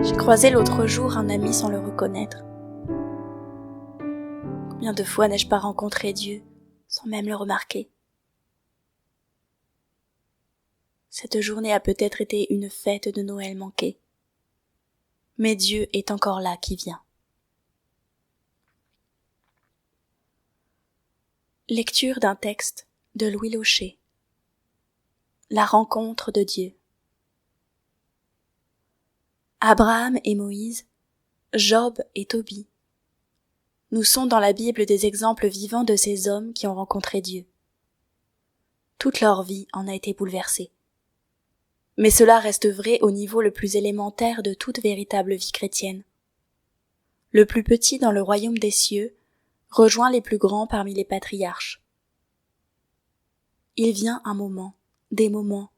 J'ai croisé l'autre jour un ami sans le reconnaître. Combien de fois n'ai-je pas rencontré Dieu sans même le remarquer? Cette journée a peut-être été une fête de Noël manquée. Mais Dieu est encore là qui vient. Lecture d'un texte de Louis Locher. La rencontre de Dieu. Abraham et Moïse, Job et Tobie. Nous sont dans la Bible des exemples vivants de ces hommes qui ont rencontré Dieu. Toute leur vie en a été bouleversée. Mais cela reste vrai au niveau le plus élémentaire de toute véritable vie chrétienne. Le plus petit dans le royaume des cieux rejoint les plus grands parmi les patriarches. Il vient un moment, des moments,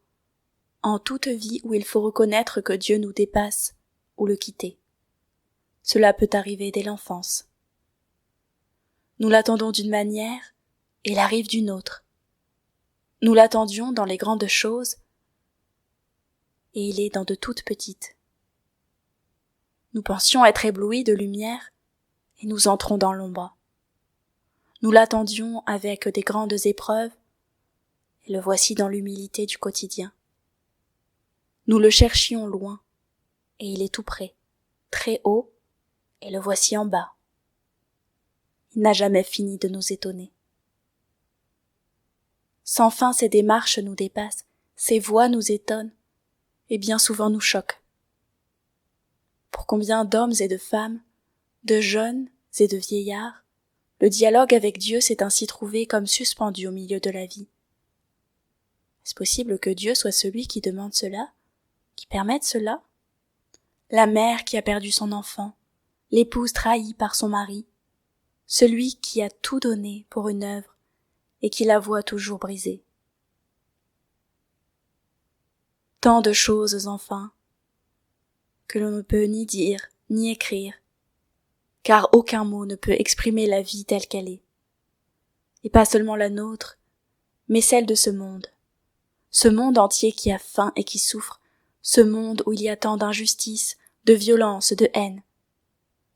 en toute vie où il faut reconnaître que Dieu nous dépasse ou le quitter. Cela peut arriver dès l'enfance. Nous l'attendons d'une manière, et il arrive d'une autre. Nous l'attendions dans les grandes choses, et il est dans de toutes petites. Nous pensions être éblouis de lumière, et nous entrons dans l'ombre. Nous l'attendions avec des grandes épreuves, et le voici dans l'humilité du quotidien. Nous le cherchions loin, et il est tout près, très haut, et le voici en bas. Il n'a jamais fini de nous étonner. Sans fin ses démarches nous dépassent, ses voix nous étonnent, et bien souvent nous choquent. Pour combien d'hommes et de femmes, de jeunes et de vieillards, le dialogue avec Dieu s'est ainsi trouvé comme suspendu au milieu de la vie. Est-ce possible que Dieu soit celui qui demande cela, qui permette cela? La mère qui a perdu son enfant, l'épouse trahie par son mari, celui qui a tout donné pour une œuvre et qui la voit toujours brisée. Tant de choses enfin, que l'on ne peut ni dire ni écrire, car aucun mot ne peut exprimer la vie telle qu'elle est, et pas seulement la nôtre, mais celle de ce monde entier qui a faim et qui souffre, ce monde où il y a tant d'injustice, de violence, de haine,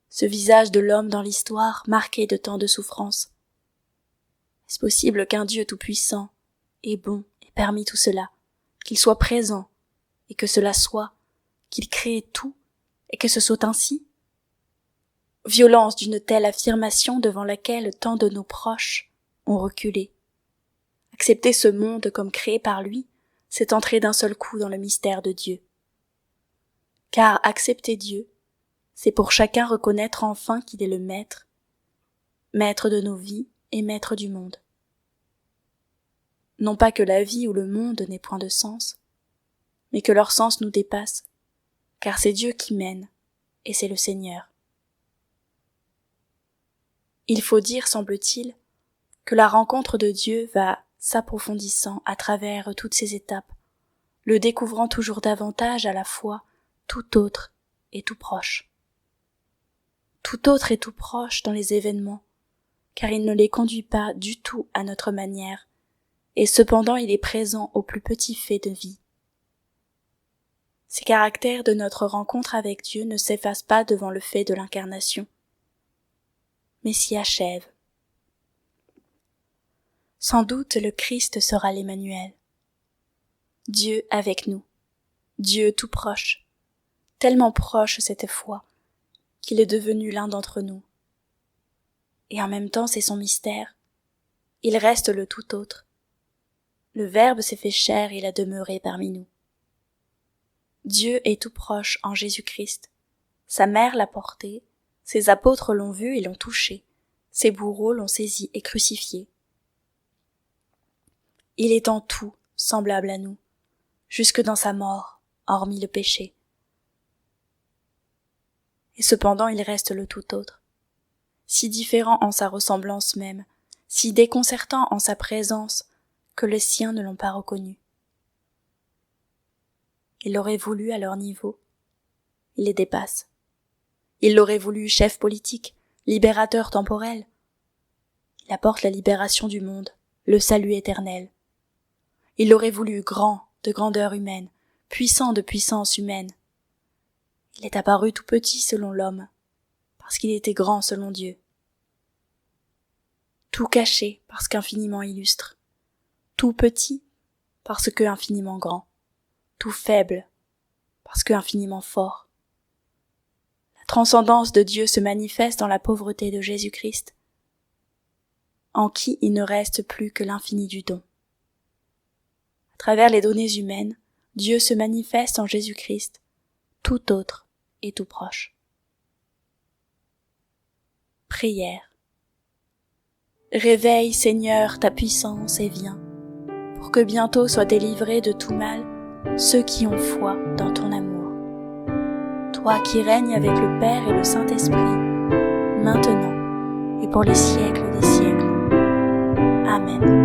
ce visage de l'homme dans l'histoire marqué de tant de souffrances. Est-ce possible qu'un Dieu tout-puissant et bon ait permis tout cela, qu'il soit présent, et que cela soit, qu'il crée tout, et que ce soit ainsi? Violence d'une telle affirmation devant laquelle tant de nos proches ont reculé. Accepter ce monde comme créé par lui, c'est entrer d'un seul coup dans le mystère de Dieu. Car accepter Dieu, c'est pour chacun reconnaître enfin qu'il est le maître de nos vies et maître du monde. Non pas que la vie ou le monde n'aient point de sens, mais que leur sens nous dépasse, car c'est Dieu qui mène, et c'est le Seigneur. Il faut dire, semble-t-il, que la rencontre de Dieu va s'approfondissant à travers toutes ces étapes, le découvrant toujours davantage à la fois tout autre et tout proche. Tout autre et tout proche dans les événements, car il ne les conduit pas du tout à notre manière, et cependant il est présent aux plus petits faits de vie. Ces caractères de notre rencontre avec Dieu ne s'effacent pas devant le fait de l'incarnation, mais s'y achèvent. Sans doute le Christ sera l'Emmanuel. Dieu avec nous, Dieu tout proche, tellement proche cette fois, qu'il est devenu l'un d'entre nous. Et en même temps c'est son mystère, il reste le tout autre. Le Verbe s'est fait chair et il a demeuré parmi nous. Dieu est tout proche en Jésus-Christ. Sa mère l'a porté, ses apôtres l'ont vu et l'ont touché, ses bourreaux l'ont saisi et crucifié. Il est en tout semblable à nous, jusque dans sa mort, hormis le péché. Et cependant il reste le tout autre, si différent en sa ressemblance même, si déconcertant en sa présence, que les siens ne l'ont pas reconnu. Il l'aurait voulu à leur niveau, il les dépasse. Il l'aurait voulu chef politique, libérateur temporel. Il apporte la libération du monde, le salut éternel. Il l'aurait voulu grand de grandeur humaine, puissant de puissance humaine. Il est apparu tout petit selon l'homme, parce qu'il était grand selon Dieu. Tout caché parce qu'infiniment illustre, tout petit parce que infiniment grand, tout faible parce que infiniment fort. La transcendance de Dieu se manifeste dans la pauvreté de Jésus-Christ, en qui il ne reste plus que l'infini du don. À travers les données humaines, Dieu se manifeste en Jésus-Christ, tout autre et tout proche. Prière. Réveille, Seigneur, ta puissance et viens, pour que bientôt soient délivrés de tout mal ceux qui ont foi dans ton amour. Toi qui règnes avec le Père et le Saint-Esprit, maintenant et pour les siècles des siècles. Amen.